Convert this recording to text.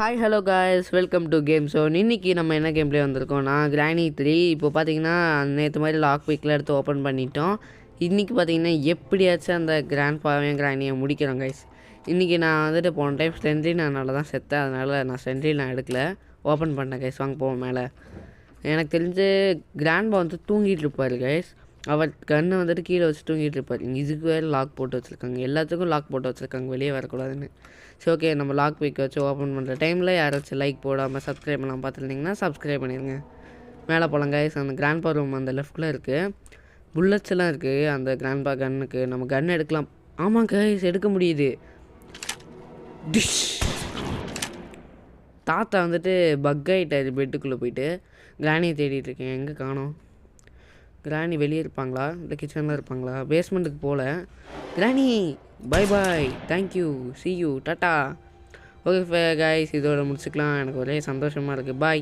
Hi hello guys, welcome to game zone. இன்றைக்கி நம்ம என்ன கேம் ப்ளே வந்திருக்கோம்? நான் கிராணி 3 இப்போ பார்த்தீங்கன்னா நேற்று மாதிரி லாக் பிக்கில் எடுத்து ஓப்பன் பண்ணிட்டோம். இன்றைக்கி பார்த்தீங்கன்னா எப்படியாச்சும் அந்த கிராண்ட் பாவையும் கிராணியை முடிக்கிறோம் கைஸ். இன்றைக்கி நான் வந்துட்டு போன டைம் ஸ்ட்ரென்ட்லி நான் தான் செத்தேன், அதனால் நான் ஸ்ட்ரென்ட்லி நான் எடுக்கல, ஓப்பன் பண்ணேன் கைஸ். வாங்க போவோம் மேலே. எனக்கு தெரிஞ்சு கிராண்ட் பா வந்து தூங்கிட்டு இருப்பார் கைஸ். அவர் கண்ணை வந்துட்டு கீழே வச்சு தூங்கிட்டு இருப்பார். இதுக்கு வேறு லாக் போட்டு வச்சுருக்காங்க, எல்லாத்துக்கும் லாக் போட்டு வச்சுருக்காங்க வெளியே வரக்கூடாதுன்னு. ஸோ ஓகே, நம்ம லாக் பிக் வச்சு ஓப்பன் பண்ணுற டைமில் யாராச்சும் லைக் போடாமல் சப்ஸ்கிரைப் பண்ணலாம் பார்த்துருந்தீங்கன்னா சப்ஸ்கிரைப் பண்ணிடுங்க. மேலே போகலாம் கைஸ். அந்த கிராண்ட் பா ரூம் அந்த லெஃப்ட்டில் இருக்குது. புல்லட்ஸ் எல்லாம் இருக்குது அந்த கிராண்ட் பா கன்னுக்கு. நம்ம கன் எடுக்கலாம். ஆமாம் கைஸ், எடுக்க முடியுது. டிஷ் தாத்தா வந்துட்டு பக் ஆகிட்டார் பெட்டுக்குள்ளே போயிட்டு. கிராணியை தேடிட்டு இருக்கேன், எங்கே காணோம்? கிராணி வெளியே இருப்பாங்களா, இல்லை கிச்சனில் இருப்பாங்களா? பேஸ்மெண்ட்டுக்கு போகல. Granny bye bye, thank you, see you, tata. Okay guys, இதோட முடிச்சுக்கலாம். எனக்கு ஒரே சந்தோஷமாக இருக்குது. பாய்.